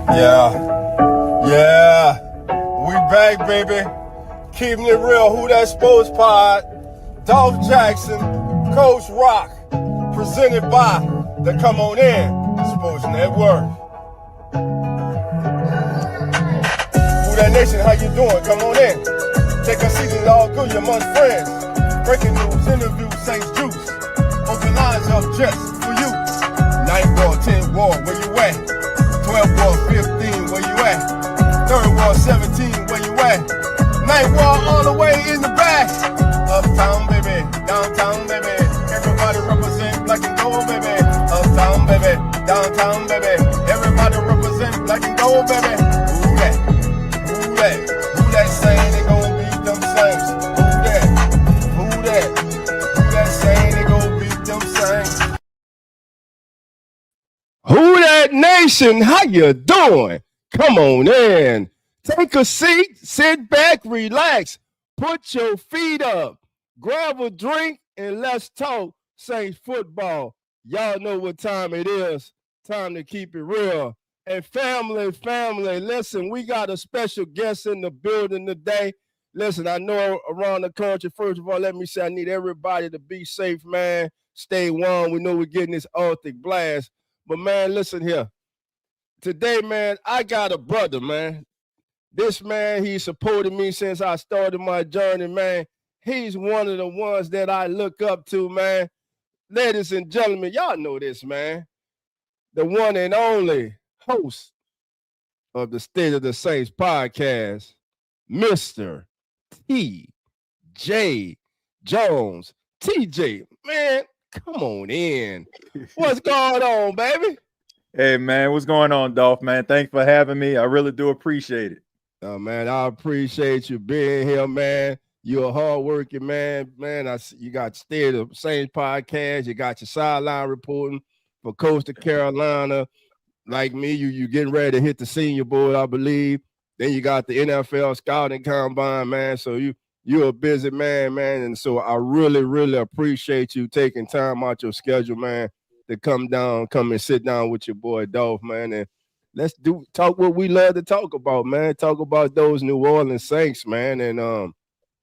Yeah, we back, baby. Keeping it real. Who That Sports Pod? Dolph Jackson, Coach Rock, presented by the Come On In Sports Network. Who That Nation, how you doing? Come on in. Take a seat, it's all good, you're amongst friends. Breaking news, interviews, Saints Juice. Open lines up just for you. 9 ball, 10 ball, where you at? 12 ball, 15, where you at? 3rd ball, 17, where you at? 9th ball, all the way in the back. Uptown, baby, downtown, baby. Everybody represent black and gold, baby. Uptown, baby, downtown, baby. Everybody represent black and gold, baby. Who that? Who that? Who that saying they gon' beat them Saints? Who that? Who that? Who that saying they gon' beat them Saints? Who That Nation? How you doing? Come on in. Take a seat, sit back, relax, put your feet up, grab a drink, and let's talk Saints football. Y'all know what time it is. Time to keep it real. And family, listen, we got a special guest in the building today. Listen, I know around the country, first of all, let me say I need everybody to be safe, man. Stay warm. We know we're getting this Arctic blast. But, man, listen here. Today, man, I got a brother, man. This man, he supported me since I started my journey, man. He's one of the ones that I look up to, man. Ladies and gentlemen, y'all know this, man. The one and only host of the State of the Saints podcast, Mr. T.J. Jones. TJ, man, come on in. What's going on, baby? Hey, man, what's going on, Dolph, man? Thanks for having me. I really do appreciate it. Man, I appreciate you being here, man. You're a hardworking man. Man, you got State of the Saints podcast. You got your sideline reporting for Coastal Carolina. Like me, you getting ready to hit the Senior Bowl, I believe. Then you got the NFL scouting combine, man. So you're a busy man. And so I really appreciate you taking time out your schedule, man, to come and sit down with your boy Dolph, man. And let's talk what we love to talk about, man. Talk about those New Orleans Saints, man. And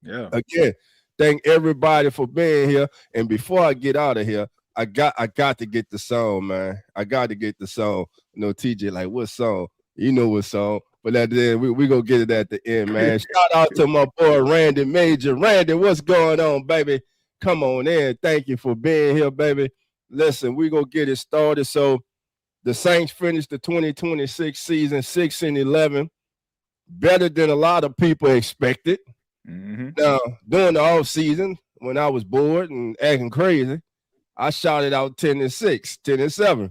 again, thank everybody for being here. And before I get out of here, I got to get the song, man. I got to get the song. You know, TJ, like, what song? You know what song. But at the end, we gonna get it at the end, man. Shout out to my boy Randy Major. Randy, what's going on, baby? Come on in. Thank you for being here, baby. Listen, we gonna get it started. So the Saints finished the 2026 season 6-11, better than a lot of people expected. Mm-hmm. Now, during the offseason, when I was bored and acting crazy, I shouted out 10-6, 10-7.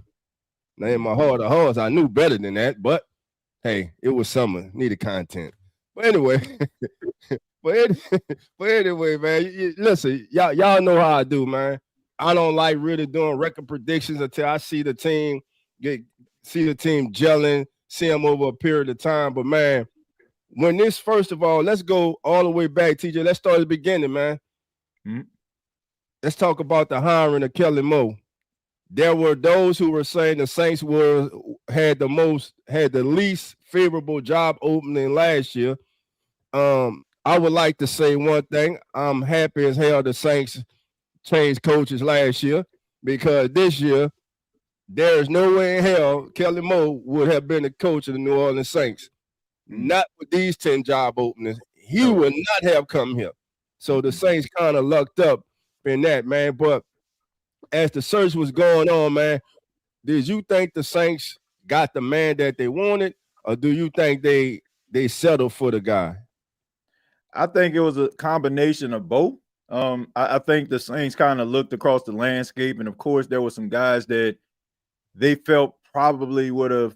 Now, in my heart of hearts, I knew better than that, but hey, it was summer, needed content. But anyway, man, listen, y'all know how I do, man. I don't like really doing record predictions until I see the team gelling, see them over a period of time. But, man, when this, first of all, let's go all the way back, TJ. Let's start at the beginning, man. Mm-hmm. Let's talk about the hiring of Kellen Moore. There were those who were saying the Saints had the least favorable job opening last year. I would like to say one thing. I'm happy as hell the Saints changed coaches last year, because this year there is no way in hell Kellen Moore would have been the coach of the New Orleans Saints. Not with these 10 job openings. He would not have come here. So the Saints kind of lucked up in that, man. But as the search was going on, man, did you think the Saints got the man that they wanted, or do you think they settled for the guy? I think it was a combination of both. I think the Saints kind of looked across the landscape, and of course there were some guys that they felt probably would have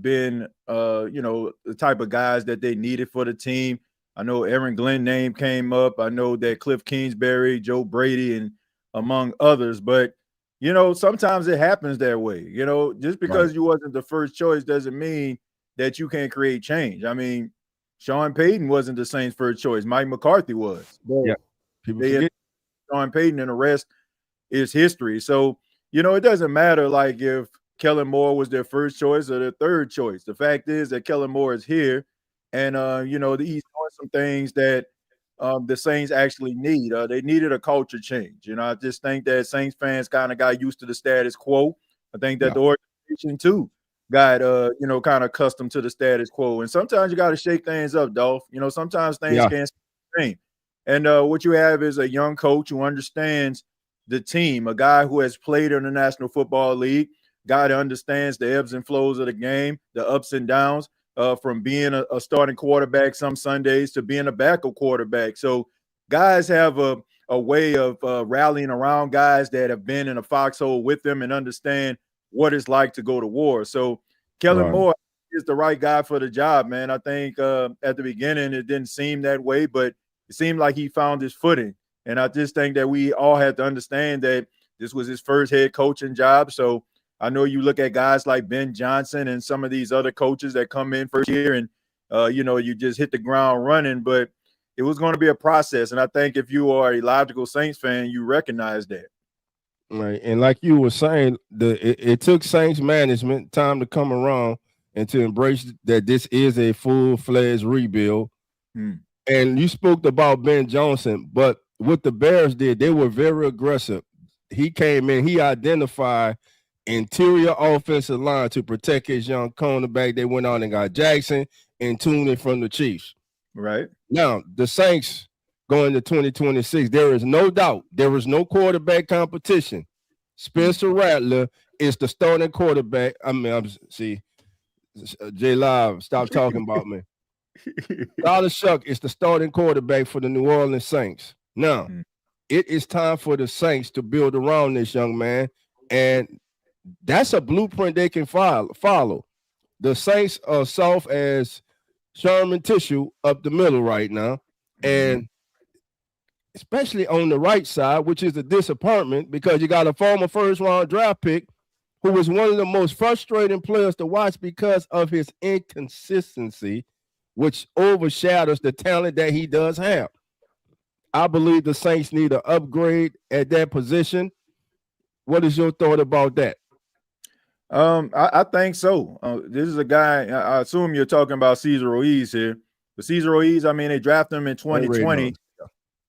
been, the type of guys that they needed for the team. I know Aaron Glenn name came up. I know that Cliff Kingsbury, Joe Brady, and among others. But, sometimes it happens that way. Just because you wasn't the first choice doesn't mean that you can't create change. I mean, Sean Payton wasn't the Saints' first choice. Mike McCarthy was. Yeah. People forget Sean Payton, and the rest is history. So, it doesn't matter like if Kellen Moore was their first choice or their third choice. The fact is that Kellen Moore is here, and he's doing some things that the Saints actually need. They needed a culture change. I just think that Saints fans kind of got used to the status quo. I think that the organization too got kind of accustomed to the status quo. And sometimes you got to shake things up, Dolph. Sometimes things can't stay the same. And what you have is a young coach who understands the team, a guy who has played in the National Football League, guy that understands the ebbs and flows of the game, the ups and downs, from being a starting quarterback some Sundays to being a backup quarterback. So guys have a way of rallying around guys that have been in a foxhole with them and understand what it's like to go to war. So Kellen Moore is the right guy for the job, man. I think at the beginning it didn't seem that way, but it seemed like he found his footing. And I just think that we all have to understand that this was his first head coaching job. So I know you look at guys like Ben Johnson and some of these other coaches that come in first year and, you just hit the ground running, but it was going to be a process. And I think if you are a logical Saints fan, you recognize that. Right. And like you were saying, it took Saints management time to come around and to embrace that this is a full-fledged rebuild. And you spoke about Ben Johnson, but what the Bears did, they were very aggressive. He came in, he identified interior offensive line to protect his young cornerback. They went on and got Jackson and tuned in from the Chiefs. Right. Now, the Saints going to 2026, there is no doubt there is no quarterback competition. Spencer Rattler is the starting quarterback. J Live, stop talking about me. Tyler Shough is the starting quarterback for the New Orleans Saints. Now, it is time for the Saints to build around this young man, and that's a blueprint they can follow. The Saints are soft as Sherman tissue up the middle right now, and especially on the right side, which is a disappointment because you got a former first-round draft pick who was one of the most frustrating players to watch because of his inconsistency, which overshadows the talent that he does have. I believe the Saints need an upgrade at that position. What is your thought about that? I think so. This is a guy, I assume you're talking about Cesar Ruiz here. But Cesar Ruiz, they drafted him in 2020,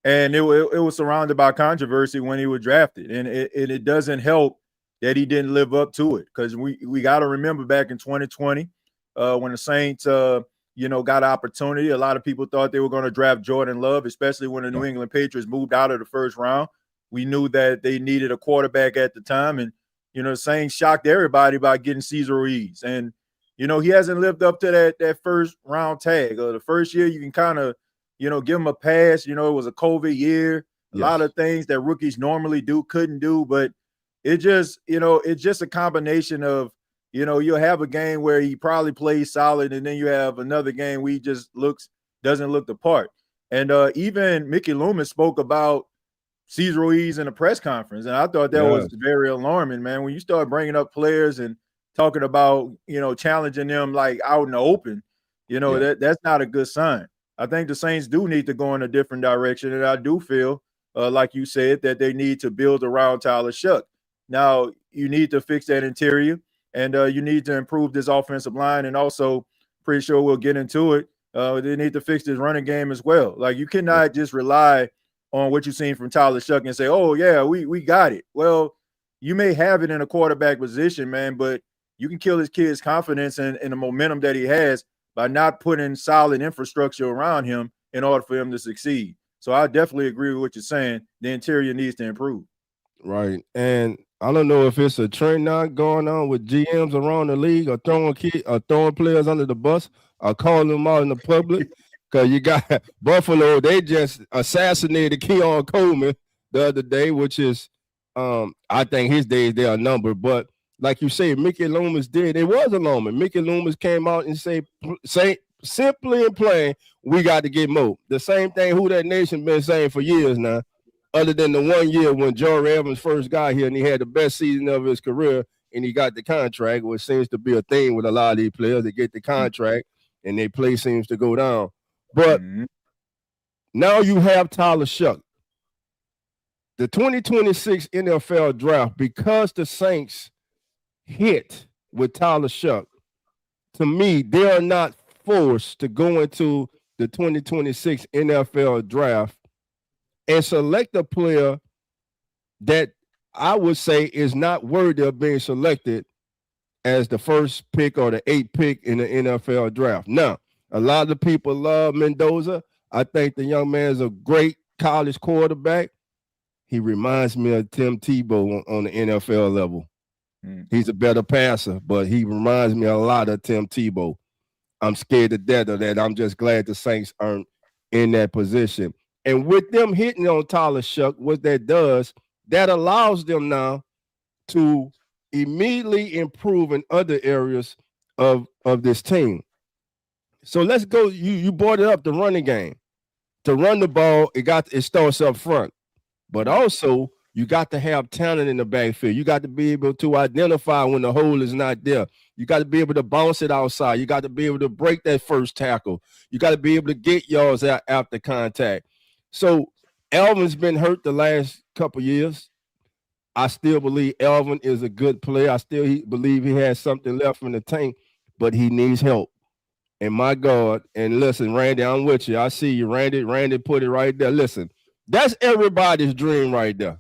and it was surrounded by controversy when he was drafted. And it doesn't help that he didn't live up to it, because we got to remember back in 2020 when the Saints got opportunity. A lot of people thought they were going to draft Jordan Love, especially when the New England Patriots moved out of the first round. We knew that they needed a quarterback at the time, and the Saints shocked everybody by getting Cesar Ruiz. And he hasn't lived up to that first round tag. The first year you can kind of give him a pass. It was a COVID year. A lot of things that rookies normally couldn't do, but it's just a combination of you'll have a game where he probably plays solid, and then you have another game where he just doesn't look the part. And even Mickey Loomis spoke about Cesar Ruiz in a press conference, and I thought that was very alarming, man. When you start bringing up players and talking about challenging them like out in the open, that's not a good sign. I think the Saints do need to go in a different direction, and I do feel like you said that they need to build around Tyler Shough. Now you need to fix that interior. And you need to improve this offensive line. And also, pretty sure we'll get into it, they need to fix this running game as well. Like, you cannot just rely on what you've seen from Tyler Shough and say, oh, yeah, we got it. Well, you may have it in a quarterback position, man, but you can kill this kid's confidence and the momentum that he has by not putting solid infrastructure around him in order for him to succeed. So I definitely agree with what you're saying. The interior needs to improve. Right. And I don't know if it's a trend now going on with GMs around the league or throwing players under the bus or calling them out in the public. Because you got Buffalo, they just assassinated Keon Coleman the other day, which is, I think his days they are numbered. But like you say, Mickey Loomis did. It was a moment. Mickey Loomis came out and say simply and plain, we got to get Mo. The same thing who Dat Nation been saying for years now. Other than the 1 year when Jory Evans first got here and he had the best season of his career and he got the contract, which seems to be a thing with a lot of these players. They get the contract and their play seems to go down. But now you have Tyler Shough. The 2026 NFL draft, because the Saints hit with Tyler Shough, to me, they are not forced to go into the 2026 NFL draft and select a player that I would say is not worthy of being selected as the first pick or the 8th pick in the NFL draft. Now, a lot of people love Mendoza. I think the young man is a great college quarterback. He reminds me of Tim Tebow on the NFL level. He's a better passer, but he reminds me a lot of Tim Tebow. I'm scared to death of that. I'm just glad the Saints aren't in that position. And with them hitting on Tyler Shough, what that does, that allows them now to immediately improve in other areas of this team. So let's go. You brought it up, the running game. To run the ball, it starts up front. But also, you got to have talent in the backfield. You got to be able to identify when the hole is not there. You got to be able to bounce it outside. You got to be able to break that first tackle. You got to be able to get yards out after contact. So Alvin's been hurt the last couple years. I still believe Alvin is a good player. I still believe he has something left in the tank, but he needs help. And my God, and listen, Randy, I'm with you. I see you, Randy. Randy put it right there. Listen, that's everybody's dream right there.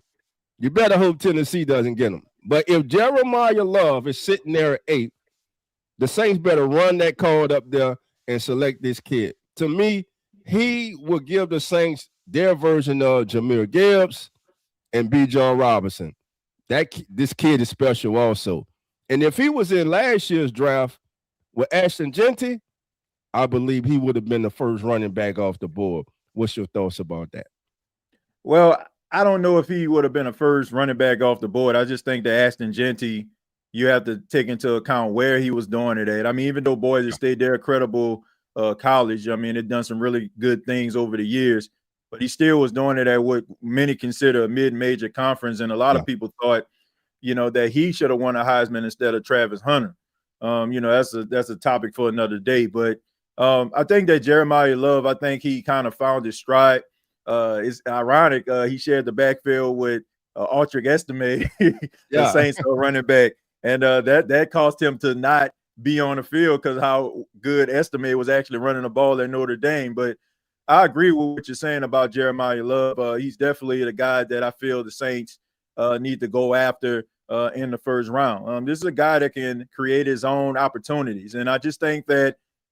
You better hope Tennessee doesn't get him. But if Jeremiah Love is sitting there at 8, the Saints better run that card up there and select this kid. To me, he will give the Saints their version of Jahmyr Gibbs and B. John Robinson. This kid is special also. And if he was in last year's draft with Ashton Genty, I believe he would have been the first running back off the board. What's your thoughts about that? Well, I don't know if he would have been a first running back off the board. I just think that Ashton Genty, you have to take into account where he was doing it at. I mean, even though Boise State, they're a credible college. I mean, they've done some really good things over the years, but he still was doing it at what many consider a mid-major conference. And a lot of people thought, that he should have won a Heisman instead of Travis Hunter. That's a topic for another day. But I think that Jeremiah Love, I think he kind of found his stride. It's ironic. He shared the backfield with Altrick Estime, the Saints running back. And that caused him to not be on the field because how good Estime was actually running the ball at Notre Dame. But I agree with what you're saying about Jeremiah Love. He's definitely the guy that I feel the Saints need to go after in the first round. This is a guy that can create his own opportunities. And I just think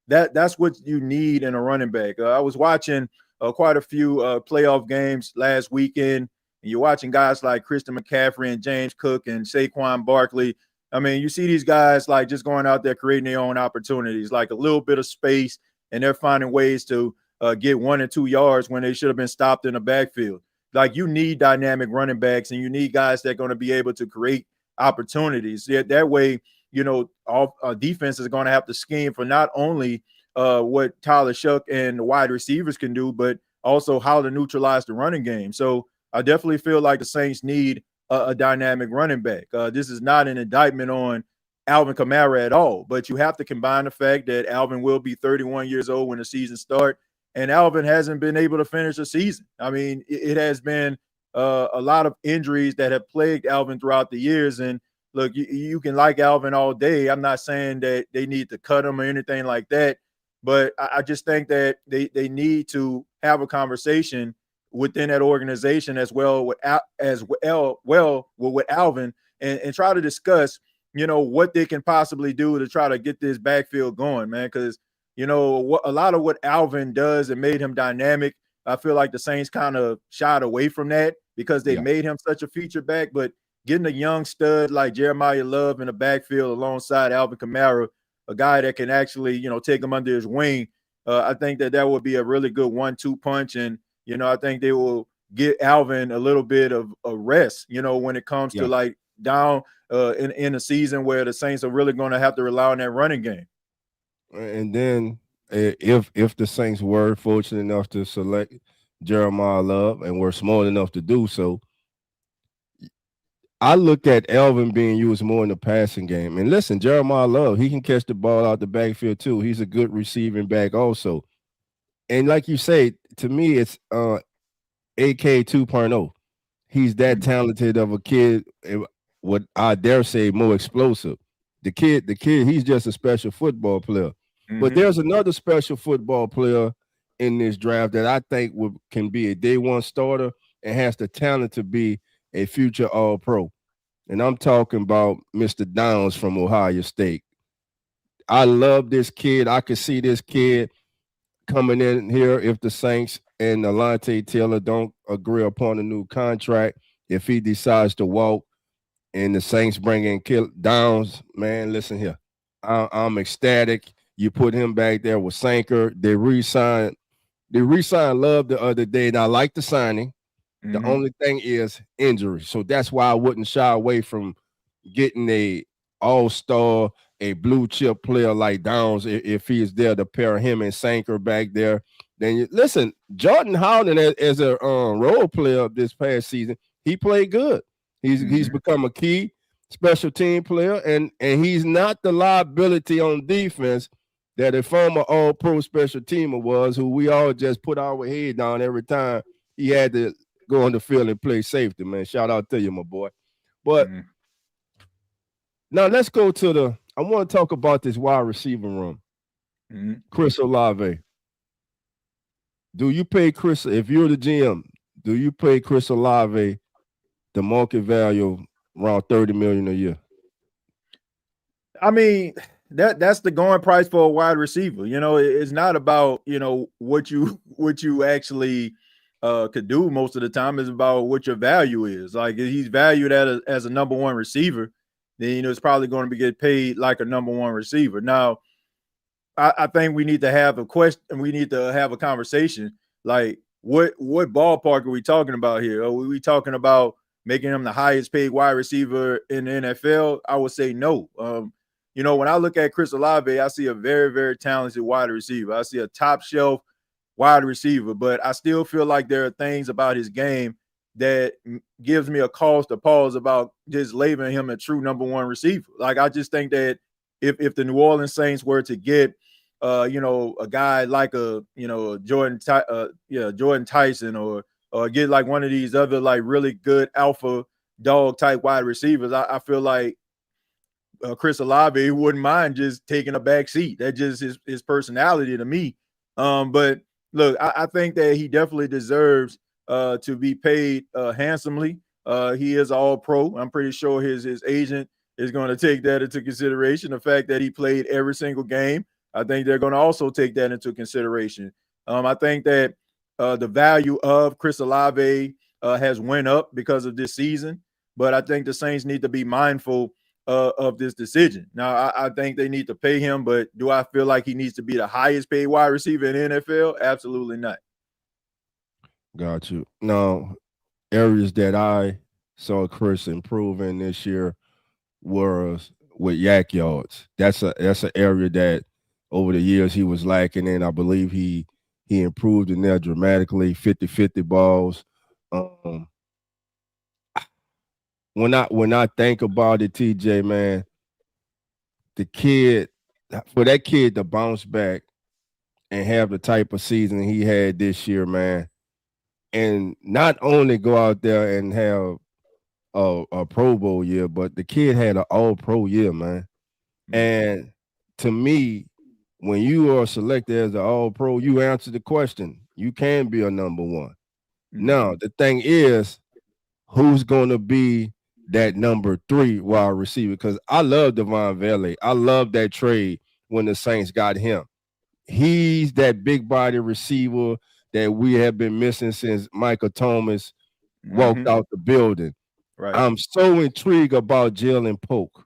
that's what you need in a running back. I was watching quite a few playoff games last weekend, and you're watching guys like Christian McCaffrey and James Cook and Saquon Barkley. I mean, you see these guys like just going out there creating their own opportunities, like a little bit of space, and they're finding ways to get 1 or 2 yards when they should have been stopped in the backfield. Like, you need dynamic running backs, and you need guys that are going to be able to create opportunities. That way, all defense is going to have to scheme for not only what Tyler Shough and the wide receivers can do, but also how to neutralize the running game. So I definitely feel like the Saints need a dynamic running back. This is not an indictment on Alvin Kamara at all, but you have to combine the fact that Alvin will be 31 years old when the season starts, and Alvin hasn't been able to finish a season. I mean, it has been a lot of injuries that have plagued Alvin throughout the years. And look, you can like Alvin all day. I'm not saying that they need to cut him or anything like that, but I just think that they need to have a conversation within that organization as well with Alvin and try to discuss, what they can possibly do to try to get this backfield going, man. Because, a lot of what Alvin does and made him dynamic, I feel like the Saints kind of shied away from that because they made him such a feature back. But getting a young stud like Jeremiah Love in the backfield alongside Alvin Kamara, a guy that can actually, take him under his wing, I think that would be a really good 1-2 punch. And, I think they will get Alvin a little bit of a rest, when it comes to like down in a season where the Saints are really going to have to rely on that running game. And then if the Saints were fortunate enough to select Jeremiah Love and were smart enough to do so, I look at Alvin being used more in the passing game. And listen, Jeremiah Love, he can catch the ball out the backfield too. He's a good receiving back also. And like you say, to me, it's AK 2.0. He's that talented of a kid, what I dare say, more explosive. The kid, he's just a special football player. But there's another special football player in this draft that I think can be a day one starter and has the talent to be a future All Pro. And I'm talking about Mr. Downs from Ohio State. I love this kid. I could see this kid coming in here if the Saints and Alontae Taylor don't agree upon a new contract. If he decides to walk and the Saints bring in Downs, man, listen here. I'm ecstatic. You put him back there with Sanker. They re-signed Love the other day, and I like the signing. The only thing is injury. So that's why I wouldn't shy away from getting a all-star, a blue chip player like Downs if he is there to pair him and Sanker back there. Then listen, Jordan Howden as a role player this past season, he played good. He's become a key special team player, and he's not the liability on defense that a former All-Pro special teamer was, who we all just put our head down every time he had to go on the field and play safety, man. Shout out to you, my boy. But now let's go to I want to talk about this wide receiver room. Chris Olave. Do you pay Chris, if you're the GM, do you pay Chris Olave the market value around $30 million a year? I mean, that's the going price for a wide receiver. You know, it's not about, you know, what you actually could do most of the time. Is about what your value is. Like, if he's valued as a number one receiver, then, you know, it's probably going to get paid like a number one receiver. Now, I think we need to have a question, and we need to have a conversation. Like, what ballpark are we talking about here? Are we talking about making him the highest paid wide receiver in the NFL? I would say no. You know, when I look at Chris Olave, I see a very, very talented wide receiver. I see a top shelf wide receiver, but I still feel like there are things about his game that gives me a cause to pause about just labeling him a true number one receiver. Like, I just think that if the New Orleans Saints were to get, you know, a guy like Jordan Tyson, or get like one of these other like really good alpha dog type wide receivers, I feel like Chris Olave wouldn't mind just taking a back seat. That's just his personality to me. But look, I think that he definitely deserves to be paid handsomely. He is all pro. I'm pretty sure his agent is going to take that into consideration. The fact that he played every single game, I think they're going to also take that into consideration. I think that the value of Chris Olave has went up because of this season, but I think the Saints need to be mindful of this decision. Now, I think they need to pay him, but do I feel like he needs to be the highest paid wide receiver in the NFL? Absolutely not. Got you. Now, areas that I saw Chris improving this year was with yak yards. That's an area that over the years he was lacking in. I believe he improved in there dramatically. 50-50 balls. When I think about it, TJ, man, for that kid to bounce back and have the type of season he had this year, man, and not only go out there and have a Pro Bowl year, but the kid had an All-Pro year, man. And to me, when you are selected as an All-Pro, you answer the question. You can be a number one. Now, the thing is, who's going to be that number 3 wide receiver? Because I love Devon Valley. I love that trade when the Saints got him. He's that big body receiver that we have been missing since Michael Thomas walked out the building. Right. I'm so intrigued about Jalen Polk.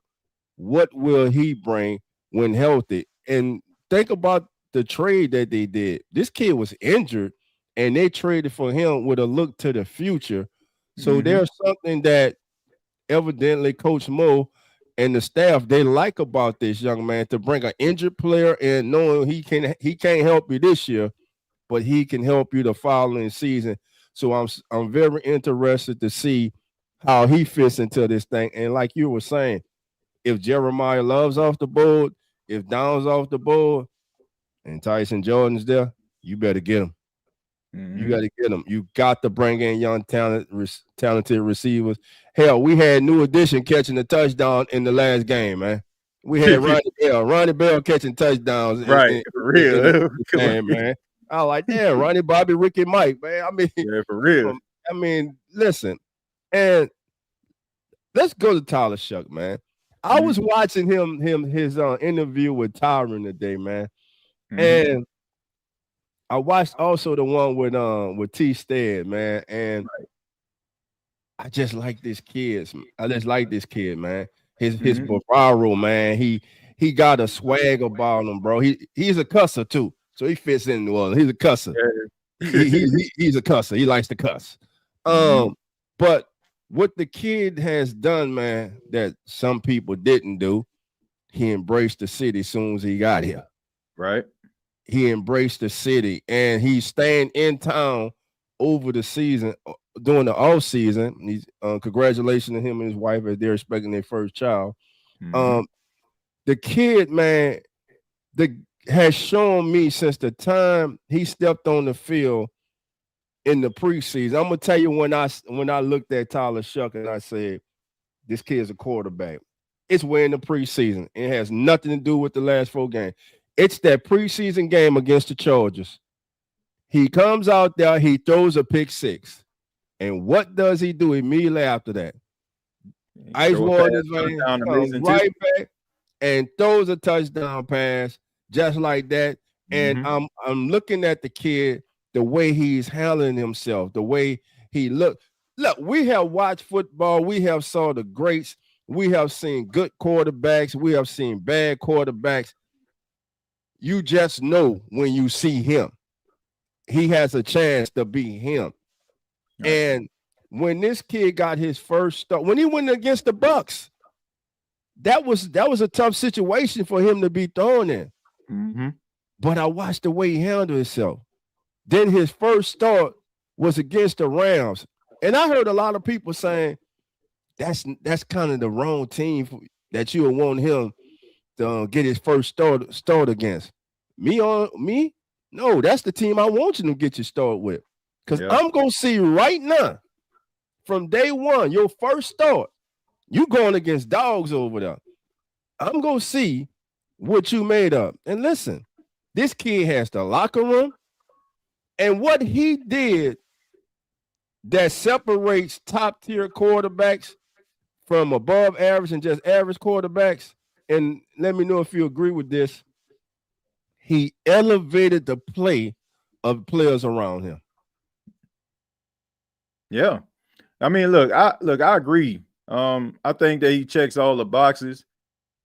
What will he bring when healthy? And think about the trade that they did. This kid was injured, and they traded for him with a look to the future. So there's something that evidently Coach Moore and the staff, they like about this young man, to bring an injured player and knowing he can't help you this year, but he can help you the following season. So I'm very interested to see how he fits into this thing. And like you were saying, if Jeremiah Love's off the board, if Downs off the board, and Tyson Jordan's there, you better get him. You got to get them. You got to bring in young, talented receivers. Hell, we had New Edition catching a touchdown in the last game, man. We had Ronnie Bell catching touchdowns right, for real. in the game, man. I like, damn, Ronnie, Bobby, Ricky, Mike, man. I mean, yeah, for real. Listen, and let's go to Tyler Shough, man. I was watching his interview with Tyron today, man, and I watched also the one with T. Stead, man, and I just like this kid. I just like this kid, man. His bravado, man. He got a swag about him, bro. He's a cusser too, so he fits in well. He's a cusser. Yeah. He's a cusser. He likes to cuss. But what the kid has done, man, that some people didn't do, he embraced the city as soon as he got here. Right. He embraced the city, and he's staying in town over the season, during the off season. He's congratulations to him and his wife as they're expecting their first child. The kid, man, has shown me since the time he stepped on the field in the preseason. I'm gonna tell you when I looked at Tyler Shough and I said, this kid's a quarterback. It's way in the preseason. It has nothing to do with the last 4 games. It's that preseason game against the Chargers. He comes out there, he throws a pick 6. And what does he do immediately after that? Ice water comes right back and throws a touchdown pass just like that. And I'm looking at the kid, the way he's handling himself, the way he look. Look, we have watched football. We have saw the greats. We have seen good quarterbacks. We have seen bad quarterbacks. You just know when you see him, he has a chance to be him. Right. And when this kid got his first start, when he went against the Bucks, that was a tough situation for him to be thrown in. But I watched the way he handled himself. Then his first start was against the Rams. And I heard a lot of people saying that's kind of the wrong team that you would want him to get his first start against. Me? No, that's the team I want you to get your start with. Because I'm going to see right now, from day one, your first start, you going against dogs over there. I'm going to see what you made of. And listen, this kid has the locker room. And what he did that separates top-tier quarterbacks from above average and just average quarterbacks, and let me know if you agree with this, he elevated the play of players around him. Yeah. I mean, look, I agree. I think that he checks all the boxes.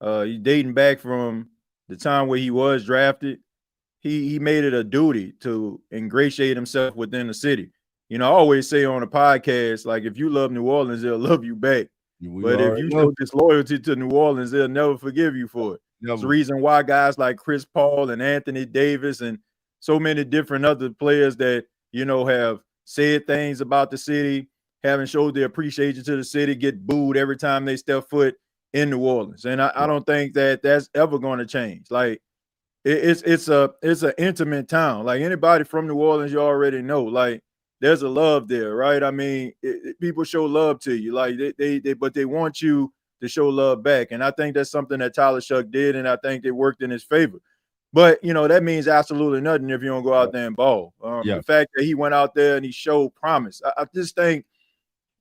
He's dating back from the time where he was drafted. He made it a duty to ingratiate himself within the city. You know, I always say on a podcast, like, if you love New Orleans, they'll love you back. But if you show disloyalty to New Orleans, they'll never forgive you for it. It's the reason why guys like Chris Paul and Anthony Davis and so many different other players that, you know, have said things about the city, haven't showed their appreciation to the city, get booed every time they step foot in New Orleans. And I don't think that that's ever going to change. Like, it's an intimate town. Like, anybody from New Orleans, you already know, like, there's a love there, right? I mean, people show love to you, like but they want you to show love back. And I think that's something that Tyler Shough did, and I think it worked in his favor. But, you know, that means absolutely nothing if you don't go out there and ball. The fact that he went out there and he showed promise. I just think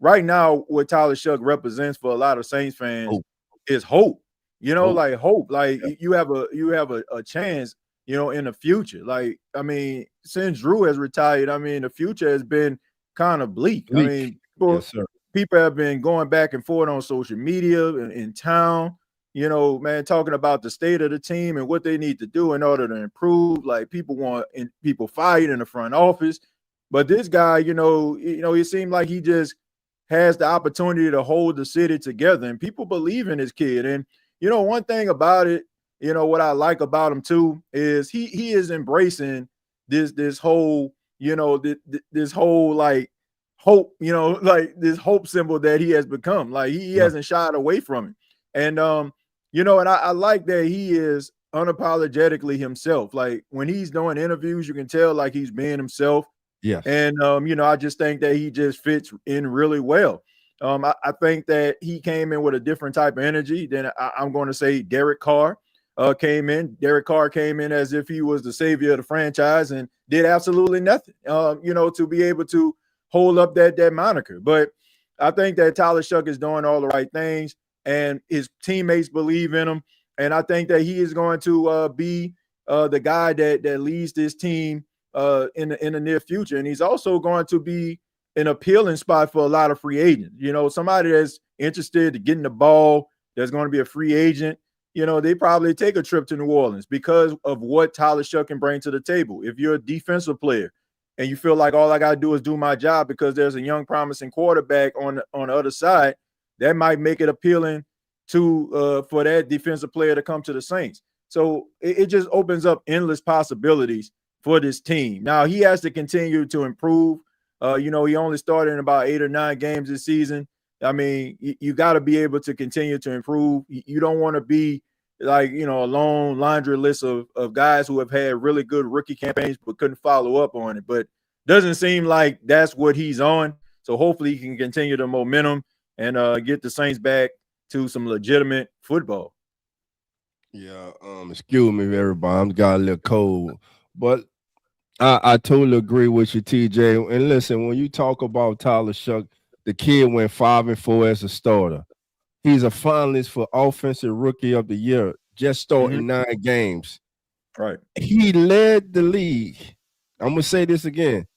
right now what Tyler Shough represents for a lot of Saints fans is hope. You know, like hope. Like you have a chance, you know, in the future. Like, I mean, since Drew has retired, I mean, the future has been kind of bleak. I mean, people have been going back and forth on social media and in town, you know, man, talking about the state of the team and what they need to do in order to improve. Like, people fired in the front office. But this guy, you know, it seemed like he just has the opportunity to hold the city together, and people believe in his kid. And, you know, one thing about it, you know, what I like about him too is he is embracing this whole, you know, this whole like hope, you know, like this hope symbol that he has become. Like, he hasn't shied away from it. And you know, and I like that he is unapologetically himself. Like, when he's doing interviews, you can tell like he's being himself. Yeah. And you know, I just think that he just fits in really well. I think that he came in with a different type of energy than I'm going to say Derek Carr came in. Derek Carr came in as if he was the savior of the franchise and did absolutely nothing, to be able to hold up that moniker. But I think that Tyler Shough is doing all the right things, and his teammates believe in him. And I think that he is going to be the guy that leads this team in the near future. And he's also going to be an appealing spot for a lot of free agents. Somebody that's interested in getting the ball, that's going to be a free agent. They probably take a trip to New Orleans because of what Tyler Shough can bring to the table. If you're a defensive player and you feel like all I got to do is do my job because there's a young, promising quarterback on the other side, that might make it appealing to for that defensive player to come to the Saints. So it just opens up endless possibilities for this team. Now, he has to continue to improve. He only started in about 8 or 9 games this season. I mean, you got to be able to continue to improve. You don't want to be like, a long laundry list of guys who have had really good rookie campaigns but couldn't follow up on it. But doesn't seem like that's what he's on. So hopefully he can continue the momentum and get the Saints back to some legitimate football. Yeah, excuse me, everybody. I'm got a little cold. But I totally agree with you, TJ. And listen, when you talk about Tyler Shough, the kid went 5-4 as a starter. He's a finalist for Offensive Rookie of the Year, just starting 9 games. Right. He led the league. I'm going to say this again.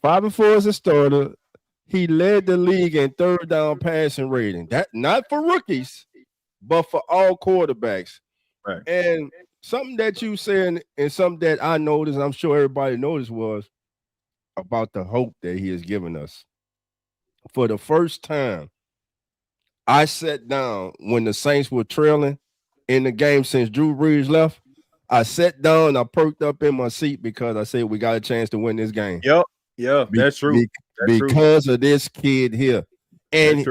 5-4 as a starter. He led the league in third down passing rating. That not for rookies, but for all quarterbacks. Right. And something that you said and something that I noticed, and I'm sure everybody noticed, was about the hope that he has given us. For the first time, I sat down when the Saints were trailing in the game since Drew Brees left. I sat down, I perked up in my seat because I said we got a chance to win this game. Yep. Yeah, that's true. Because of this kid here. And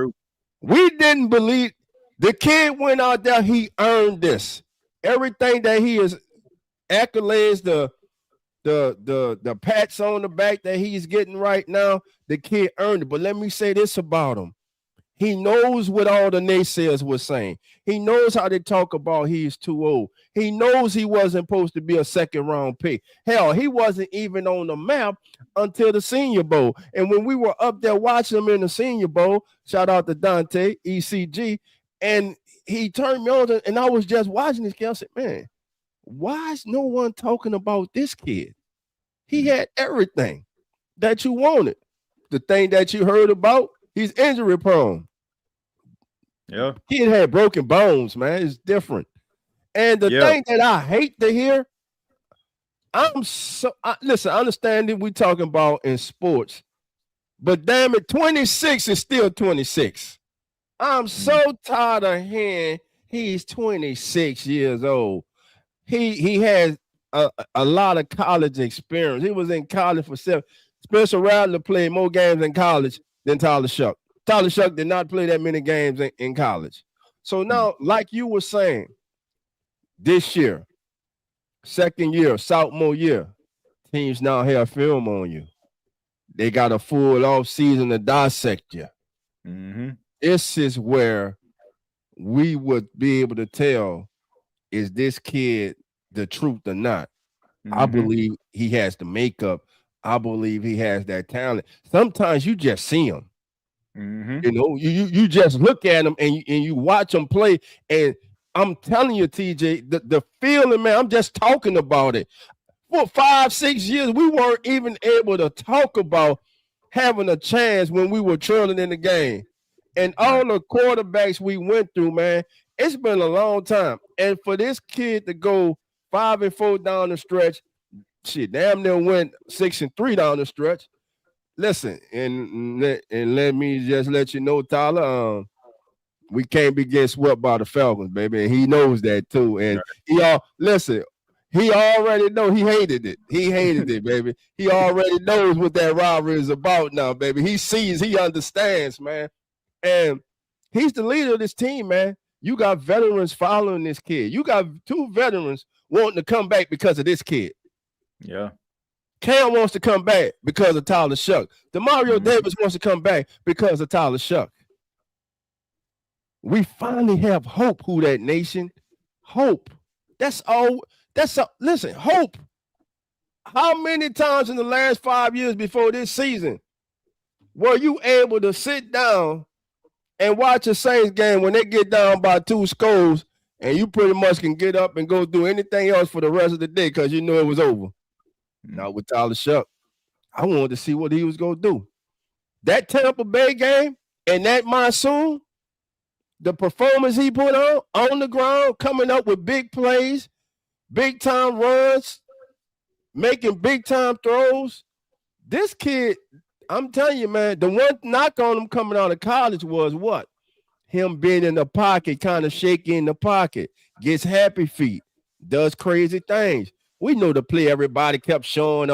we didn't believe the kid went out there, he earned this. Everything that he is accolades, the pats on the back that he's getting right now, the kid earned it. But let me say this about him. He knows what all the naysayers were saying. He knows how they talk about he's too old. He knows he wasn't supposed to be a second-round pick. Hell, he wasn't even on the map until the Senior Bowl. And when we were up there watching him in the Senior Bowl, shout out to Dante, ECG, and he turned me on, and I was just watching this kid. I said, man, why is no one talking about this kid? He had everything that you wanted. The thing that you heard about, he's injury prone. Yeah. Kid had broken bones, man. It's different. And the thing that I hate to hear, listen, I understand that we're talking about in sports, but damn it, 26 is still 26. I'm so tired of hearing he's 26 years old. He has a lot of college experience. He was in college for 7. Spencer Rattler played more games in college than Tyler Shough. Tyler Shough did not play that many games in college. So now, like you were saying, this year, second year, sophomore year, teams now have film on you. They got a full off season to dissect you. Mm-hmm. This is where we would be able to tell, is this kid the truth or not? Mm-hmm. I believe he has the makeup. I believe he has that talent. Sometimes you just see him. Mm-hmm. You just look at him and you watch him play. And I'm telling you, TJ, the feeling, man, I'm just talking about it. For 5-6 years, we weren't even able to talk about having a chance when we were trailing in the game. And all the quarterbacks we went through, man, it's been a long time. And for this kid to go 5-4 down the stretch, shit, damn near went 6-3 down the stretch. Listen, and let me just let you know, Tyler, we can't be getting swept by the Falcons, baby, and he knows that too. And he already know he hated it. He hated it, baby. He already knows what that rivalry is about now, baby. He sees, he understands, man. And he's the leader of this team, man. You got veterans following this kid. You got 2 veterans wanting to come back because of this kid. Yeah. Cam wants to come back because of Tyler Shough. DeMario Davis wants to come back because of Tyler Shough. We finally have hope, who that nation. Hope. That's all. Listen, hope. How many times in the last 5 years before this season were you able to sit down and watch a Saints game when they get down by 2 scores and you pretty much can get up and go do anything else for the rest of the day because you knew it was over? Not with Tyler Shough. I wanted to see what he was going to do. That Tampa Bay game and that monsoon, the performance he put on the ground, coming up with big plays, big time runs, making big time throws. This kid, I'm telling you, man, the one knock on him coming out of college was what? Him being in the pocket, kind of shaky in the pocket, gets happy feet, does crazy things. We know the play everybody kept showing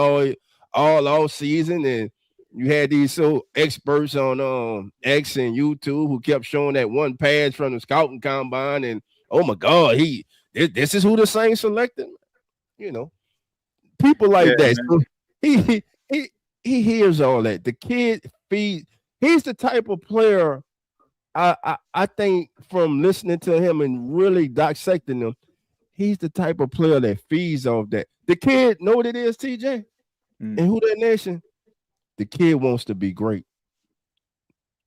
all season, and you had these experts on X and YouTube who kept showing that one pass from the scouting combine, and oh my God, this is who the Saints selected. You know, people like that. So he hears all that. The kid he's the type of player I think, from listening to him and really dissecting him, he's the type of player that feeds off that. The kid know what it is, TJ, and who that nation. The kid wants to be great.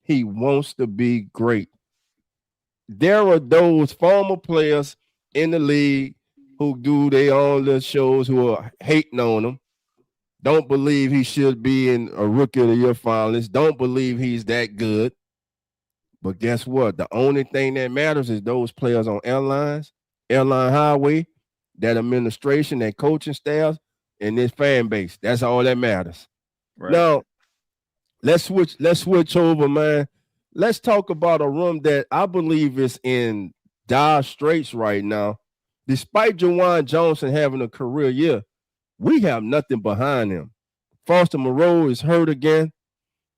He wants to be great. There are those former players in the league who do their own little shows who are hating on him. Don't believe he should be in a Rookie of the Year finalist. Don't believe he's that good. But guess what? The only thing that matters is those players on airline highway, that administration, that coaching staff, and this fan base. That's all that matters. Right. Now, let's switch over, man. Let's talk about a room that I believe is in dire straits right now. Despite Juwan Johnson having a career year, we have nothing behind him. Foster Moreau is hurt again.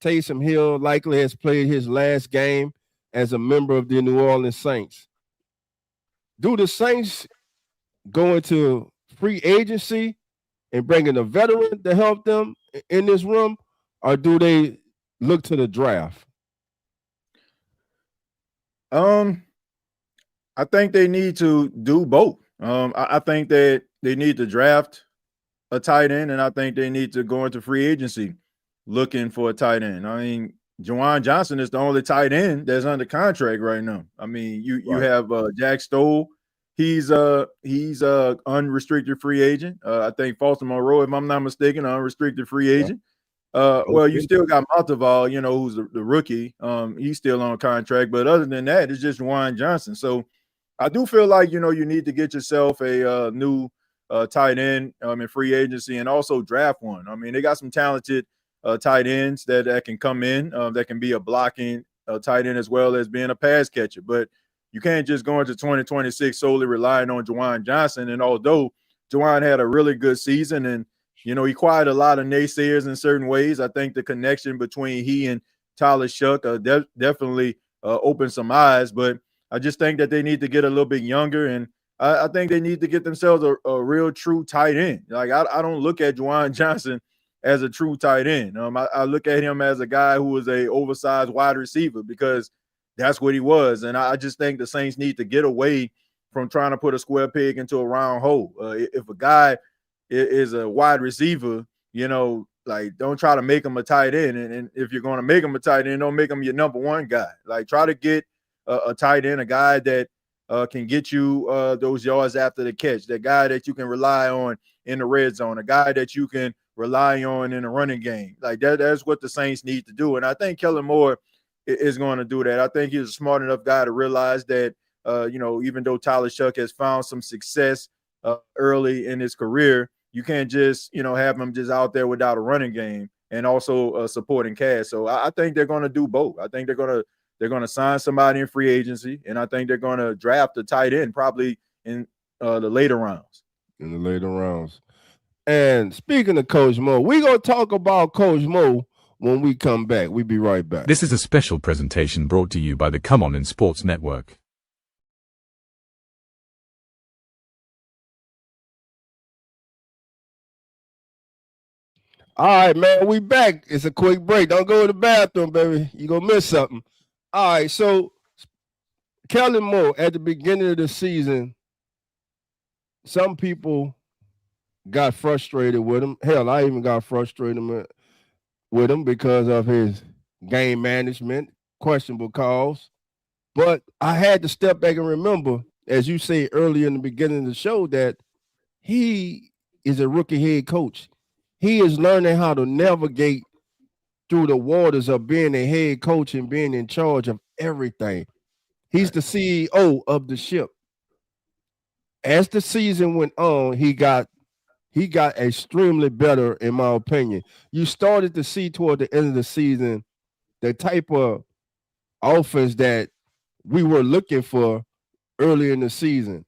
Taysom Hill likely has played his last game as a member of the New Orleans Saints. Do the Saints go into free agency and bring in a veteran to help them in this room, or do they look to the draft? I think they need to do both. I think that they need to draft a tight end, and I think they need to go into free agency looking for a tight end. I mean, Juwan Johnson is the only tight end that's under contract right now. I mean, you have Jack Stoll. He's unrestricted free agent. I think Foster Moreau, if I'm not mistaken, unrestricted free agent. Well, you still got Monteval, who's the rookie. He's still on contract, but other than that, it's just Juwan Johnson. So I do feel like, you need to get yourself a new tight end in free agency, and also draft one. I mean, they got some talented tight ends that can come in, that can be a blocking tight end as well as being a pass catcher. But you can't just go into 2026 solely relying on Juwan Johnson. And although Juwan had a really good season and, he quieted a lot of naysayers in certain ways, I think the connection between he and Tyler Shough definitely opened some eyes. But I just think that they need to get a little bit younger, and I think they need to get themselves a real true tight end. Like, I don't look at Juwan Johnson as a true tight end. I look at him as a guy who was a oversized wide receiver, because that's what he was. And I just think the Saints need to get away from trying to put a square peg into a round hole. If a guy is a wide receiver, like, don't try to make him a tight end. And if you're going to make him a tight end, don't make him your number one guy. Like, try to get a tight end, a guy that can get you those yards after the catch, that guy that you can rely on in the red zone, a guy that you can rely on in the running game. Like, that's what the Saints need to do. And I think Kellen Moore is going to do that. I think he's a smart enough guy to realize that, even though Tyler Shough has found some success early in his career, you can't just, have him just out there without a running game and also supporting cast. So I think they're going to do both. I think they're going to sign somebody in free agency, and I think they're going to draft a tight end probably in the later rounds. In the later rounds. And speaking of Coach Mo, we're going to talk about Coach Mo when we come back. We'll be right back. This is a special presentation brought to you by the Come On in Sports Network. All right, man, we back. It's a quick break. Don't go to the bathroom, baby. You're going to miss something. All right, so Kellen Moore, at the beginning of the season, some people got frustrated with him. Hell, I even got frustrated with him because of his game management, questionable calls. But I had to step back and remember, as you say earlier in the beginning of the show, that he is a rookie head coach. He is learning how to navigate through the waters of being a head coach and being in charge of everything. He's the CEO of the ship. As the season went on, he got extremely better, in my opinion. You started to see toward the end of the season the type of offense that we were looking for early in the season.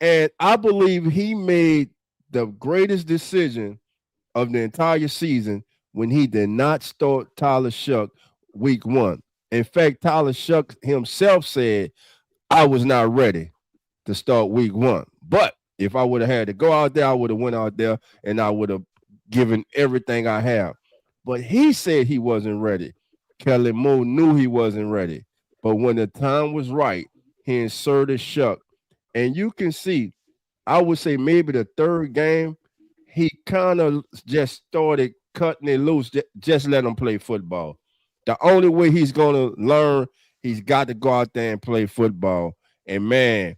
And I believe he made the greatest decision of the entire season when he did not start Tyler Shough week 1. In fact, Tyler Shough himself said, I was not ready to start week 1. But if I would have had to go out there, I would have went out there and I would have given everything I have. But he said he wasn't ready. Kellen Moore knew he wasn't ready. But when the time was right, he inserted Shough. And you can see, I would say maybe the third game, he kind of just started cutting it loose. Just let him play football. The only way he's going to learn, he's got to go out there and play football. And, man,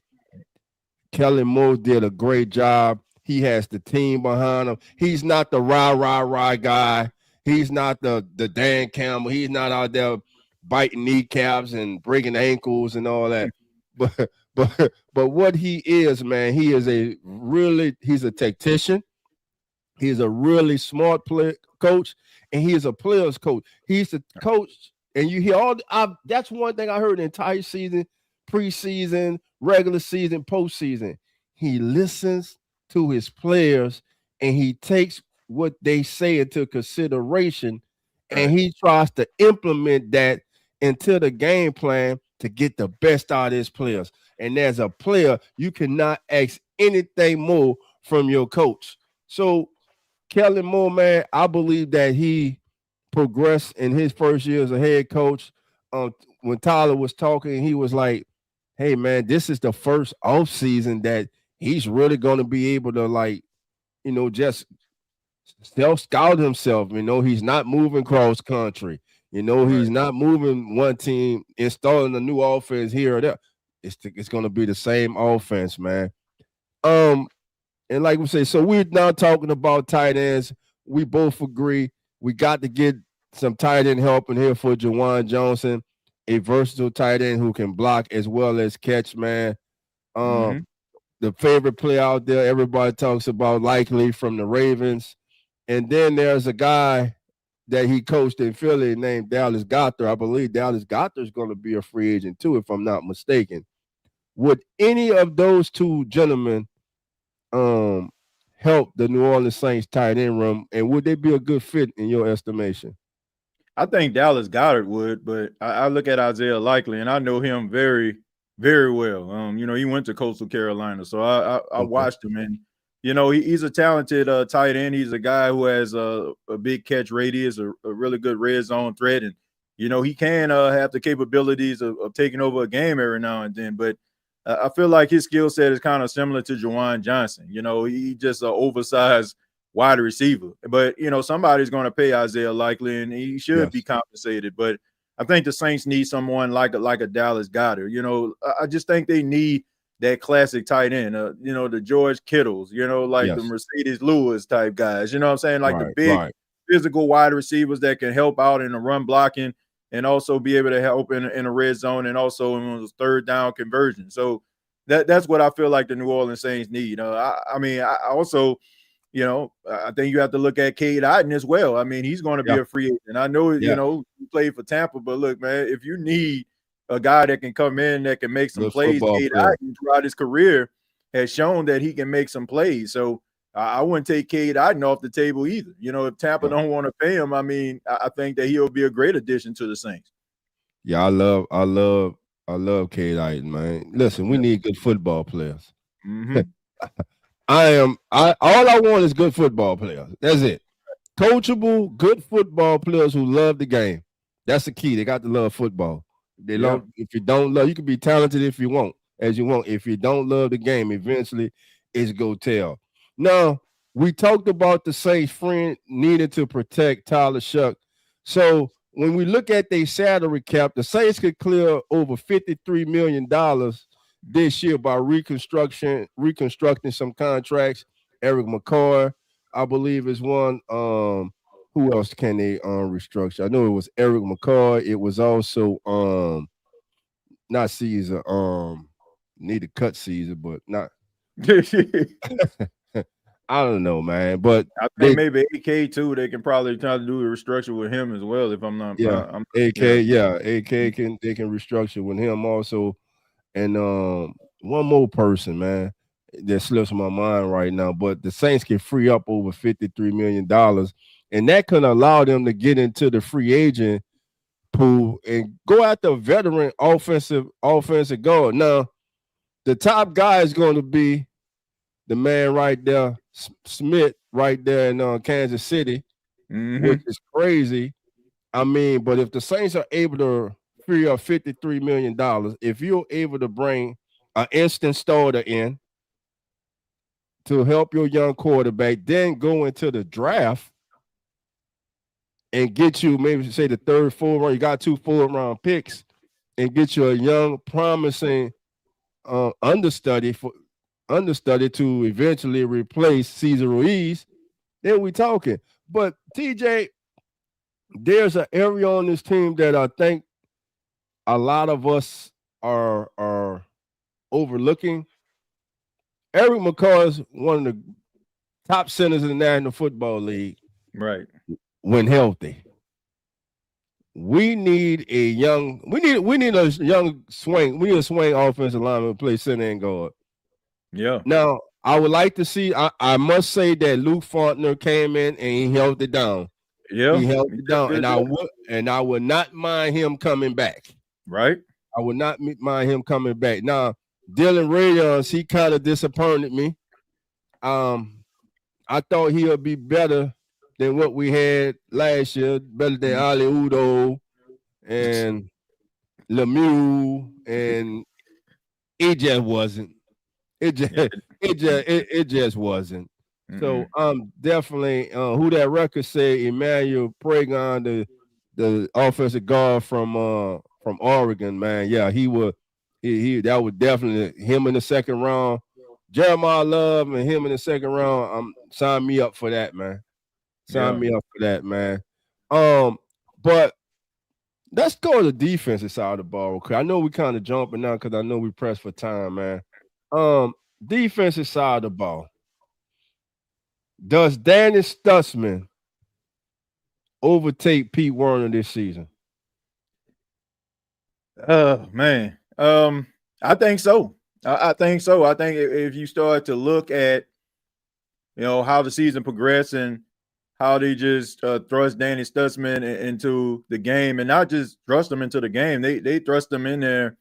Kellen Moore did a great job. He has the team behind him. He's not the rah guy. He's not the Dan Campbell. He's not out there biting kneecaps and breaking ankles and all that. But what he is, man, he's a tactician. He's a really smart coach, and he is a player's coach. He's the coach, and you hear that's one thing I heard the entire season, preseason, regular season, postseason. He listens to his players, and he takes what they say into consideration, and he tries to implement that into the game plan to get the best out of his players. And as a player, you cannot ask anything more from your coach. So Kellen Moore, man, I believe that he progressed in his first year as a head coach. When Tyler was talking, he was like, hey, man, this is the first offseason that he's really going to be able to, just self-scout himself. He's not moving cross country. He's not moving one team, installing a new offense here or there. It's going to be the same offense, man. And like we say, so we're now talking about tight ends. We both agree we got to get some tight end help in here for Juwan Johnson, a versatile tight end who can block as well as catch, man. The favorite player out there, everybody talks about, likely from the Ravens. And then there's a guy that he coached in Philly named Dallas Goedert. I believe Dallas Goedert is going to be a free agent too, if I'm not mistaken. Would any of those two gentlemen help the New Orleans Saints tight end room, and would they be a good fit in your estimation? I think Dallas Goedert would, but I look at Isaiah Likely, and I know him very, very well. He went to Coastal Carolina, so I watched him, and he's a talented tight end. He's a guy who has a big catch radius, a really good red zone threat, and he can have the capabilities of taking over a game every now and then, but I feel like his skill set is kind of similar to Juwan Johnson. He just an oversized wide receiver. But, somebody's going to pay Isaiah Likely, and he should be compensated. But I think the Saints need someone like a Dallas Goedert. I just think they need that classic tight end, the George Kittles, the Mercedes Lewis type guys. You know what I'm saying? Like the big physical wide receivers that can help out in the run blocking and also be able to help in a red zone and also in those third down conversions. So that's what I feel like the New Orleans Saints need. I also, I think you have to look at Cade Otton as well. I mean, he's going to be a free agent. I know, he played for Tampa, but look, man, if you need a guy that can come in that can make some plays, Cade Otton throughout his career has shown that he can make some plays. So I wouldn't take Cade Otton off the table either. If Tampa don't want to pay him, I mean, I think that he'll be a great addition to the Saints. Yeah, I love Cade Otton, man. Listen, we need good football players. Mm-hmm. all I want is good football players. That's it. coachable, good football players who love the game. That's the key. They got to love football. They love. If you don't love, you can be talented if you want, as you want. If you don't love the game, eventually it's go tell. Now we talked about the Saints' friend needed to protect Tyler Shough. So when we look at their salary cap, the Saints could clear over $53 million this year by reconstructing some contracts. Eric McCoy, I believe, is one. Who else can they restructure? I know it was Eric McCoy. It was also not Caesar. Need to cut Caesar, but not. I don't know, man. But I think maybe AK too. They can probably try to do a restructure with him as well. If I'm not, AK, AK can restructure with him also, and one more person, man, that slips my mind right now. But the Saints can free up over $53 million, and that can allow them to get into the free agent pool and go after a veteran offensive guard. Now, the top guy is going to be the man right there, Smith, right there in Kansas City, which is crazy. I mean, but if the Saints are able to free up $53 million, if you're able to bring an instant starter in to help your young quarterback, then go into the draft and get you maybe say the third, fourth round, you got 2 4th-round picks, and get you a young, promising understudy to eventually replace Cesar Ruiz, then we talking. But TJ, there's an area on this team that I think a lot of us are overlooking. Eric McCoy is one of the top centers in the National Football League. Right. When healthy. We need a young swing. We need a swing offensive lineman to play center and guard. Yeah. Now, I would like to see, I must say that Luke Faulkner came in and he held it down. Yeah. He held it down. And I would not mind him coming back. Right. I would not mind him coming back. Now, Dylan Rayons, he kind of disappointed me. I thought he'll be better than what we had last year, better than Ali Udo and Lemieux, and it just wasn't. It just wasn't. So definitely who that record say, Emmanuel Pragon, the offensive guard from Oregon, man. Yeah, he that would definitely him in the second round. Jeremiah Love and him in the second round. Sign me up for that, man. Sign me up for that, man. But let's go to the defensive side of the ball. Okay, I know we kind of jumping now because I know we pressed for time, man. Defensive side of the ball. Does Danny Stutzman overtake Pete Werner this season? Man. I think so. I think so. I think if you start to look at, how the season progressed and how they just thrust Danny Stutzman into the game, and not just thrust him into the game, they thrust him in there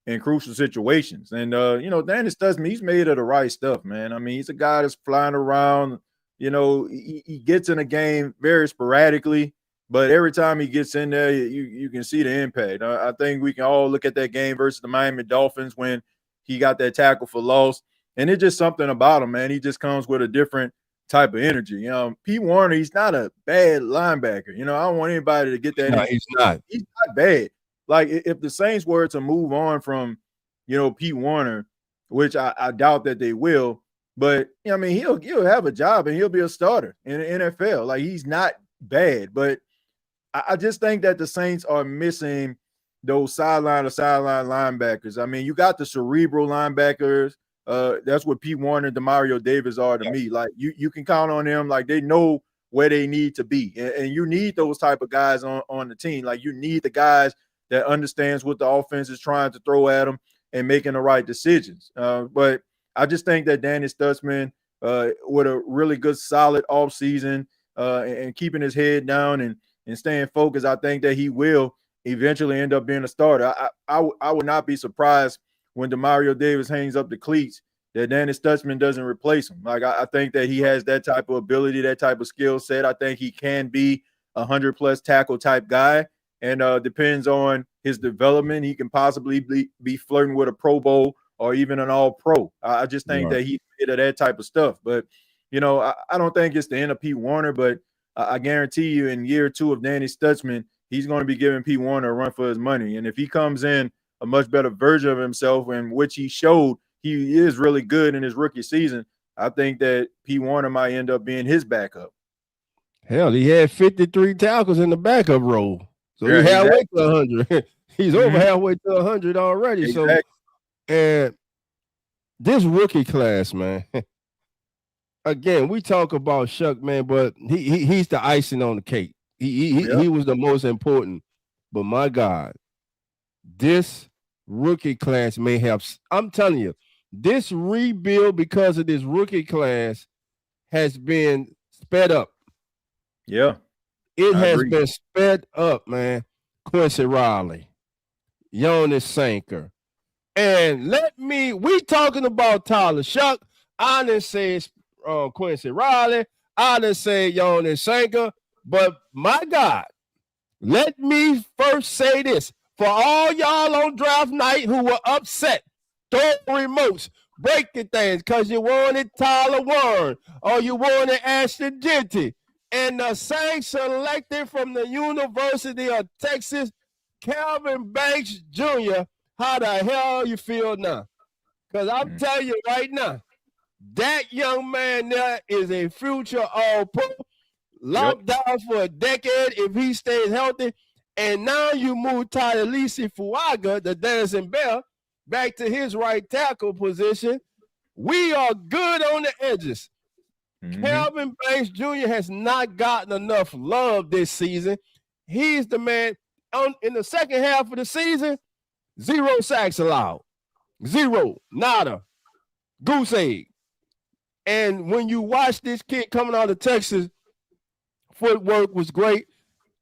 in crucial situations. And Danny Stutzman, he's made of the right stuff, man. I mean, he's a guy that's flying around. He gets in a game very sporadically, but every time he gets in there, you can see the impact. I think we can all look at that game versus the Miami Dolphins when he got that tackle for loss, and it's just something about him, man. He just comes with a different type of energy. Pete Werner, he's not a bad linebacker. I don't want anybody to get that. No, he's not. He's not bad. Like, if the Saints were to move on from, Pete Werner, which I doubt that they will, but he'll have a job and he'll be a starter in the NFL. Like, he's not bad, but I just think that the Saints are missing those sideline linebackers. I mean, you got the cerebral linebackers. That's what Pete Werner and Demario Davis are to me. Like, you can count on them. Like, they know where they need to be. And you need those type of guys on the team. Like, you need the guys that understands what the offense is trying to throw at them and making the right decisions. But I just think that Danny Stutzman, with a really good, solid offseason and keeping his head down and staying focused, I think that he will eventually end up being a starter. I would not be surprised when Demario Davis hangs up the cleats that Danny Stutzman doesn't replace him. Like I think that he has that type of ability, that type of skill set. I think he can be 100+ tackle type guy, and depends on his development. He can possibly be flirting with a Pro Bowl or even an All-Pro. I just think that he's fit of that type of stuff. But I don't think it's the end of Pete Warner, but I guarantee you in year 2 of Danny Stutzman, he's going to be giving Pete Warner a run for his money. And if he comes in a much better version of himself, in which he showed he is really good in his rookie season, I think that Pete Warner might end up being his backup. Hell, he had 53 tackles in the backup role. So he's halfway to 100. He's over halfway to 100 already. Exactly. So, and this rookie class, man, again, we talk about Shough, man, but he's the icing on the cake. He was the most important. But my God, this rookie class may have, I'm telling you, this rebuild because of this rookie class has been sped up. Yeah. It has been sped up, man. Quincy Riley, Jonas Sanker. And we talking about Tyler Shough. I didn't say Quincy Riley. I didn't say Jonas Sanker. But my God, let me first say this. For all y'all on draft night who were upset, throw remotes, breaking things because you wanted Tyler Warren or you wanted Ashton Jeanty. And the Saints selected from the University of Texas, Calvin Banks Jr. How the hell you feel now? Because I'm telling you right now, that young man there is a future All-Pro, locked down for a decade if he stays healthy. And now you move Tadalisi Fuaga, the dancing bear, back to his right tackle position. We are good on the edges. Calvin Banks Jr. has not gotten enough love this season. He's the man. In the second half of the season, 0 sacks allowed. 0. Nada. Goose egg. And when you watch this kid coming out of Texas, footwork was great.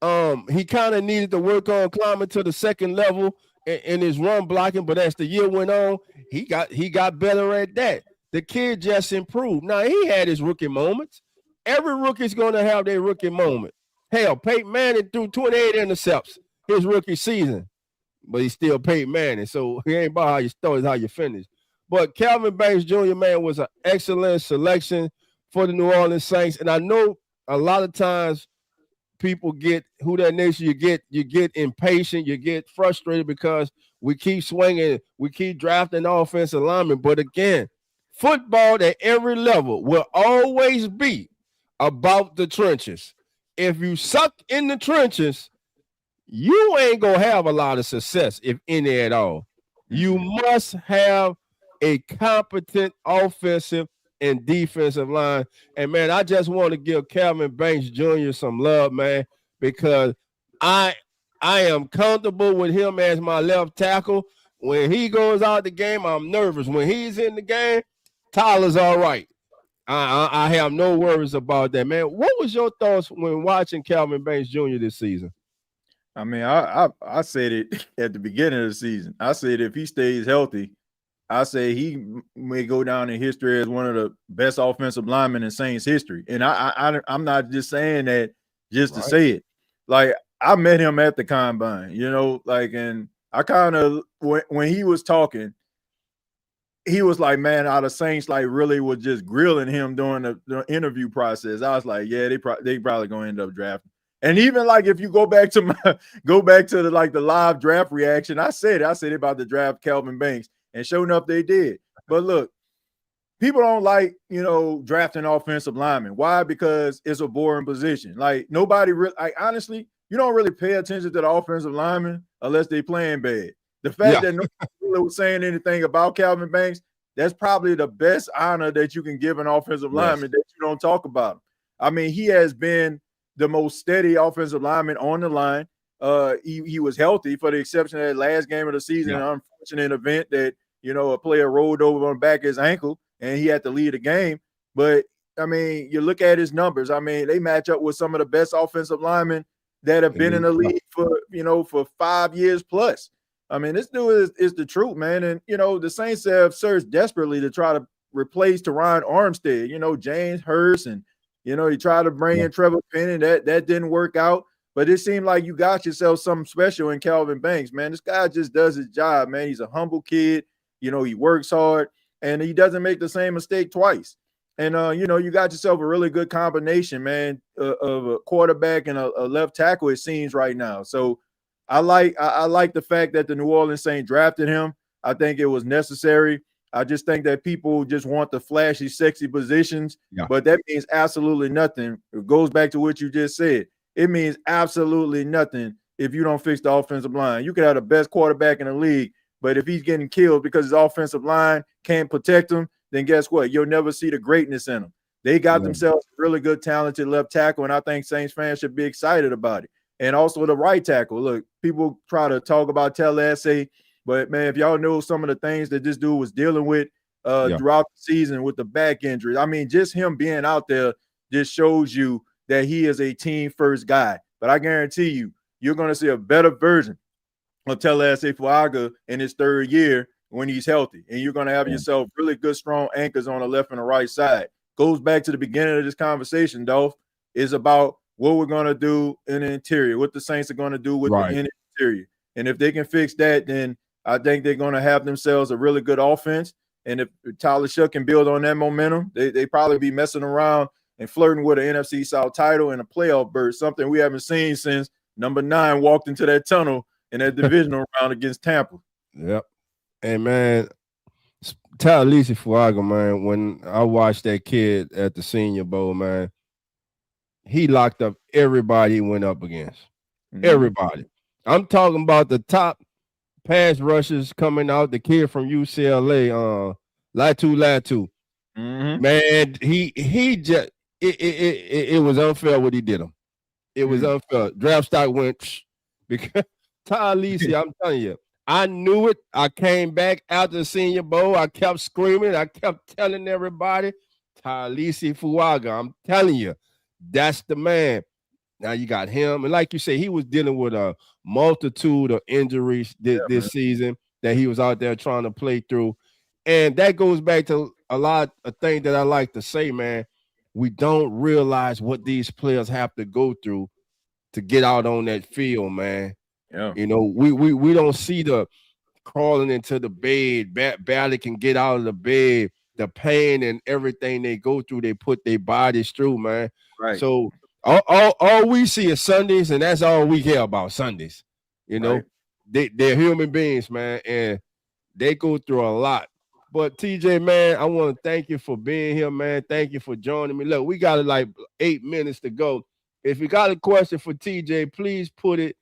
He kind of needed to work on climbing to the second level in his run blocking, but as the year went on, he got better at that. The kid just improved. Now, he had his rookie moments. Every rookie's going to have their rookie moment. Hell, Peyton Manning threw 28 intercepts his rookie season, but he's still Peyton Manning. So he ain't about how you start, it's how you finish. But Calvin Banks Jr., man, was an excellent selection for the New Orleans Saints. And I know a lot of times people get who that nation, you get impatient, you get frustrated because we keep swinging, we keep drafting offensive linemen. But again, football at every level will always be about the trenches. If you suck in the trenches, you ain't gonna have a lot of success, if any at all. You must have a competent offensive and defensive line. And man, I just want to give Calvin Banks Jr. some love, man, because I am comfortable with him as my left tackle. When he goes out the game, I'm nervous. When he's in the game, Tyler's all right. I have no worries about that, man. What was your thoughts when watching Calvin Banks Jr. this season? I mean, I said it at the beginning of the season. I said if he stays healthy, I say he may go down in history as one of the best offensive linemen in Saints history. And I'm not just saying that just to say it. Like, I met him at the combine, and I kind of, when he was talking, he was like, man, out of Saints, like, really was just grilling him during the interview process. I was like, yeah, they probably going to end up drafting. And even like if you go back to the live draft reaction, I said about the draft Calvin Banks. And sure enough, they did. But look, people don't like, drafting offensive linemen. Why? Because it's a boring position. Like, nobody really, honestly, you don't really pay attention to the offensive linemen unless they playing bad. The fact that nobody really was saying anything about Calvin Banks, that's probably the best honor that you can give an offensive lineman, that you don't talk about him. I mean, he has been the most steady offensive lineman on the line. He was healthy for the exception of that last game of the season, an unfortunate event that, a player rolled over on the back of his ankle and he had to lead the game. But, I mean, you look at his numbers. I mean, they match up with some of the best offensive linemen that have been in the league for 5 years plus. I mean, this dude is the truth, man. And, the Saints have searched desperately to try to replace Teron Armstead. You know, James Hurst, and you know, he tried to bring in Trevor Penning. That didn't work out. But it seemed like you got yourself something special in Calvin Banks, man. This guy just does his job, man. He's a humble kid. You know, he works hard, and he doesn't make the same mistake twice. And, you know, you got yourself a really good combination, man, of a quarterback and a left tackle, it seems, right now. So I like the fact that the New Orleans Saints drafted him. I think it was necessary. I just think that people just want the flashy, sexy positions, but that means absolutely nothing. It goes back to what you just said. It means absolutely nothing if you don't fix the offensive line. You could have the best quarterback in the league, but if he's getting killed because his offensive line can't protect him, then guess what? You'll never see the greatness in him. They got themselves a really good, talented left tackle, and I think Saints fans should be excited about it. And also the right tackle. Look, people try to talk about Tallahassee, but, man, if y'all know some of the things that this dude was dealing with throughout the season with the back injuries, I mean, just him being out there just shows you that he is a team-first guy. But I guarantee you, you're going to see a better version of Tallahassee Fuaga in his third year when he's healthy. And you're going to have yourself really good, strong anchors on the left and the right side. Goes back to the beginning of this conversation, Dolph, is about what we're going to do in the interior, what the Saints are going to do with the interior. And if they can fix that, then I think they're going to have themselves a really good offense. And if Tyler Shough can build on that momentum, they probably be messing around and flirting with an NFC South title and a playoff berth, something we haven't seen since number 9 walked into that tunnel in that divisional round against Tampa. Yep. And, man, Tallahassee Fuaga, man, when I watched that kid at the Senior Bowl, man, he locked up everybody he went up against. Everybody. I'm talking about the top pass rushers coming out, the kid from UCLA, Latu. Man, he just it was unfair what he did him. It was unfair. Draft stock went because Tallahassee, I'm telling you, I knew it. I came back after the Senior Bowl. I kept screaming. I kept telling everybody, Tallahassee Fuaga, I'm telling you, that's the man. Now you got him. And like you say, he was dealing with a multitude of injuries this season that he was out there trying to play through. And that goes back to a lot of things that I like to say, man. We don't realize what these players have to go through to get out on that field, man. Yeah. You know, we don't see the crawling into the bed, barely can get out of the bed, the pain and everything they go through, they put their bodies through, man. Right. So all we see is Sundays, and that's all we hear about Sundays. You know, they're human beings, man, and they go through a lot. But TJ, man, I want to thank you for being here, man. Thank you for joining me. Look, we got like 8 minutes to go. If you got a question for TJ, please put it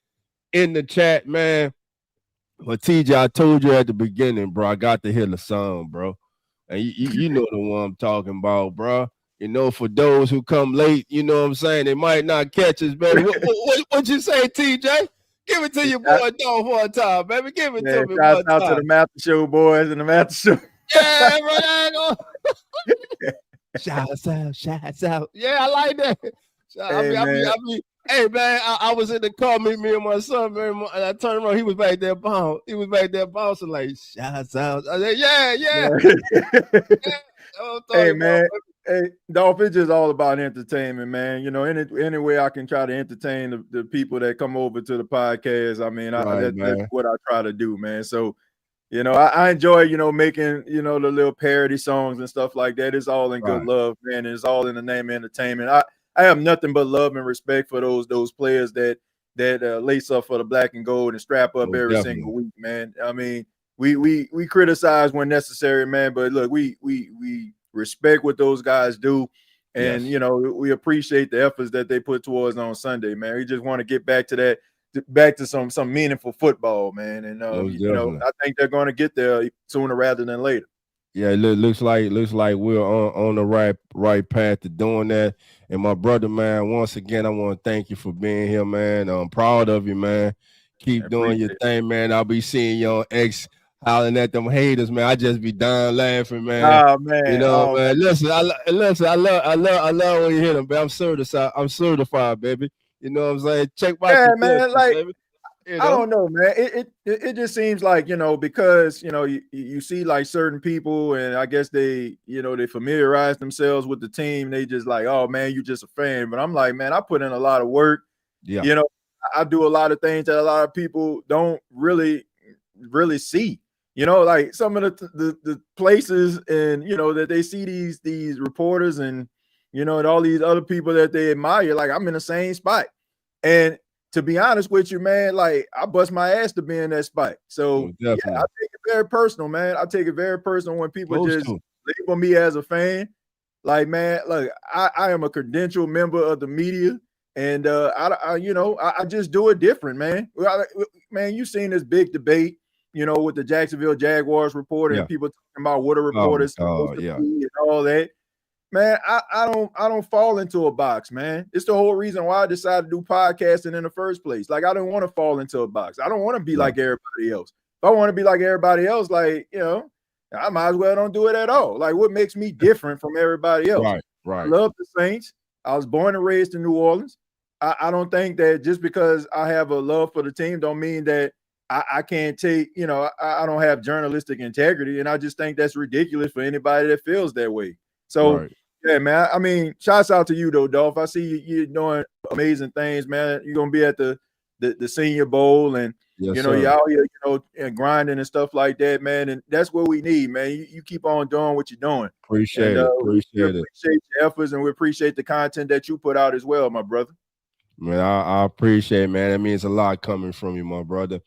in the chat, man. But TJ, I told you at the beginning, bro, I got to hear the song, bro. And you know the one I'm talking about, bro. You know, for those who come late, you know what I'm saying, they might not catch us, baby. What you say, TJ? Give it to your boy Dolph one time, baby. Give it to me one time. Shout out to the Master Show boys and the Master Show. Yeah, bro. Shouts out. Yeah, I like that. Hey, man, I was in the car, me and my son, man, and I turned around. He was back there bouncing. Like, shouts out. I said, yeah. Hey, man. Hey, Dolph, it's just all about entertainment, man. You know, any way I can try to entertain the people that come over to the podcast. I mean, that's what I try to do, man. So, you know, I enjoy, you know, making, you know, the little parody songs and stuff like that. It's all in good love, man. It's all in the name of entertainment. I have nothing but love and respect for those players that lace up for the black and gold and strap up every single week, man. I mean, we criticize when necessary, man, but look, we respect what those guys do, and you know, we appreciate the efforts that they put towards on Sunday, man. We just want to get back to some meaningful football, man. And you know, I think they're going to get there sooner rather than later. Yeah, it looks like we're on the right path to doing that. And my brother, man, once again, I want to thank you for being here, man. I'm proud of you, man. Keep doing your thing, man. I'll be seeing you on X hollering at them haters, man. I just be dying laughing, man. Oh man, you know, man. Listen, I love when you hear them, man. I'm certified, baby. You know what I'm saying? Check my man. Like, baby. You I know? don't know, man. It just seems like, because you see like certain people, and I guess they familiarize themselves with the team. They just like, oh man, you just a fan. But I'm like, man, I put in a lot of work. Yeah. I do a lot of things that a lot of people don't really see. Like some of the places, and that they see these reporters and and all these other people that they admire. Like I'm in the same spot, and to be honest with you, man, like I bust my ass to be in that spot. So yeah, I take it very personal, man. I take it very personal when people just label me as a fan. Like, man, look, I am a credentialed member of the media, and I just do it different, man. Man, you seen this big debate, with the Jacksonville Jaguars reporter and people talking about what a reporter is supposed to be and all that. Man, I don't fall into a box, man. It's the whole reason why I decided to do podcasting in the first place. Like, I don't want to fall into a box. I don't want to be like everybody else. If I want to be like everybody else, like, I might as well don't do it at all. Like, what makes me different from everybody else? Right. I love the Saints. I was born and raised in New Orleans. I don't think that just because I have a love for the team don't mean that I can't take, I don't have journalistic integrity. And I just think that's ridiculous for anybody that feels that way. So, yeah, man. I mean, shouts out to you though, Dolph. I see you doing amazing things, man. You're gonna be at the Senior Bowl, and you're out here, and grinding and stuff like that, man. And that's what we need, man. You keep on doing what you're doing. Appreciate it. We appreciate your efforts, and we appreciate the content that you put out as well, my brother. Man, I appreciate it, man. That means a lot coming from you, my brother.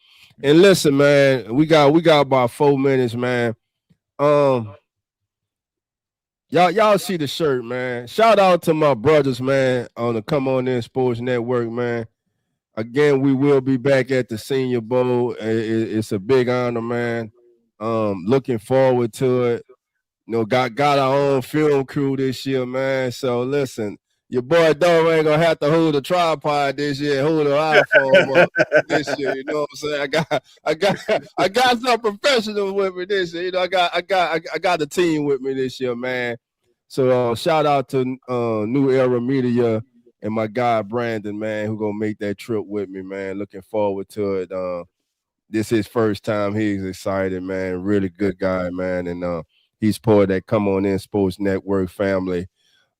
And listen, man, we got about 4 minutes, man. Y'all see the shirt, man. Shout out to my brothers, man, on the Come On In Sports Network, man. Again, we will be back at the Senior Bowl. It's a big honor, man. Looking forward to it. Got our own film crew this year, man. So listen, your boy Dove ain't gonna have to hold a tripod this year, hold an iPhone up this year. You know what I'm saying? I got some professionals with me this year. I got the team with me this year, man. So shout out to New Era Media and my guy Brandon, man, who gonna make that trip with me, man. Looking forward to it. This is his first time. He's excited, man. Really good guy, man, and he's part of that Come On In Sports Network family.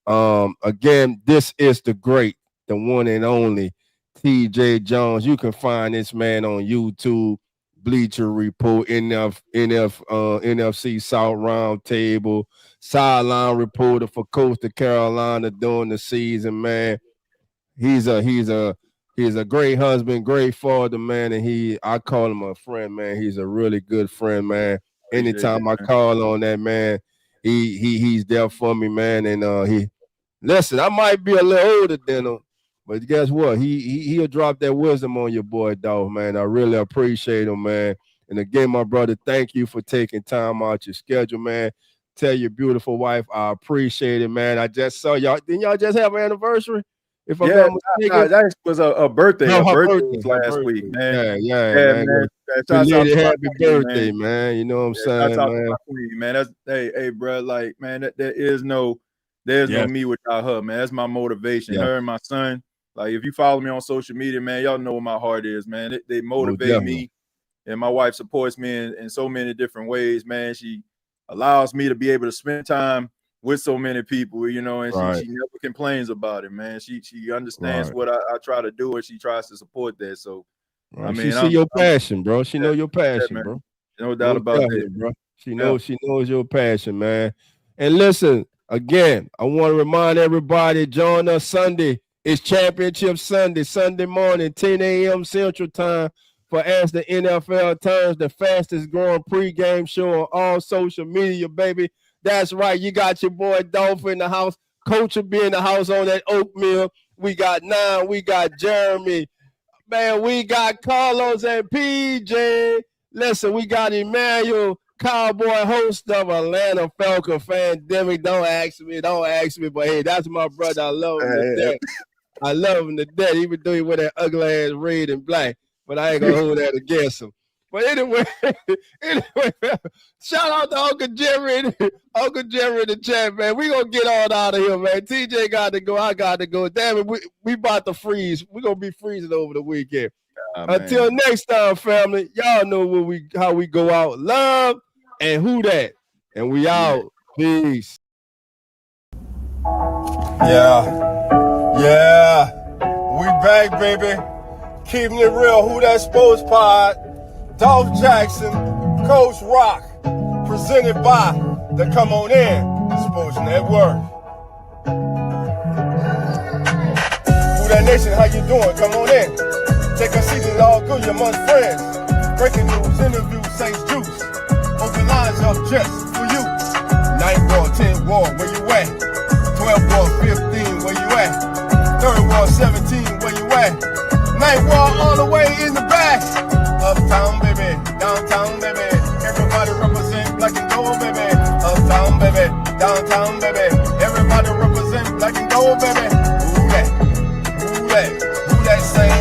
Again, this is the great, the one and only TJ Jones. You can find this man on YouTube, Bleacher Report, NFC South Roundtable, sideline reporter for Coastal Carolina during the season, man. He's a great husband, great father, man, and I call him a friend, man. He's a really good friend, man. Anytime I call on that man, he's there for me, man, and listen, I might be a little older than him, but guess what? He'll drop that wisdom on your boy, dog, man. I really appreciate him, man. And again, my brother, thank you for taking time out your schedule, man. Tell your beautiful wife I appreciate it, man. I just saw y'all. Didn't y'all just have an anniversary? If I'm not mistaken, that was a birthday. Her birthday was last week, man. Yeah, man. Happy birthday, man. You know what I'm saying, man? Man, that's hey, bro. Like, man, there's no me without her, man. That's my motivation. Her and my son. Like, if you follow me on social media, man, y'all know what my heart is, man. They motivate me, and my wife supports me in so many different ways, man. She allows me to be able to spend time with so many people, and she never complains about it, man. She understands what I try to do, and she tries to support that. So, I mean, she see your passion, bro. She know your passion, bro. No doubt about that, bro. She knows your passion, man. And listen, again, I want to remind everybody, join us Sunday. It's Championship Sunday, Sunday morning, 10 a.m. Central Time, for As the NFL Turns, the fastest growing pregame show on all social media, baby. That's right. You got your boy Dolph in the house. Coach will be in the house on that oatmeal. We got Nine. We got Jeremy. Man, we got Carlos and PJ. Listen, we got Emmanuel, Cowboy, host of Atlanta Falcon Fandemic. Don't ask me, but hey, that's my brother. I love him to death. I love him to death, even though he wear that ugly ass red and black. But I ain't gonna hold that against him. But anyway, shout out to Uncle Jerry in the chat, man. We gonna get on out of here, man. TJ got to go. I got to go. Damn it, we about to freeze. We gonna be freezing over the weekend. Until next time, family. Y'all know how we go out. Love and who that. And we out. Peace. Yeah. We back, baby. Keeping it real. Who That Sports Pod. Dolph Jackson, Coach Rock. Presented by the Come On In Sports Network. Who That Nation, how you doing? Come on in. Take a seat, it's all good, you're amongst friends. Breaking news, interviews, Saints Juice. Open lines up just for you. 9th Ward, 10th Ward, where you at? 12th Ward, 15, where you at? 3rd Ward, 17, where you at? 9th Ward, all the way in the back. Uptown, baby, downtown, baby. Everybody represent black and gold, baby. Uptown, baby, downtown, baby. Everybody represent black and gold, baby. Who that? Who that? Who that saying?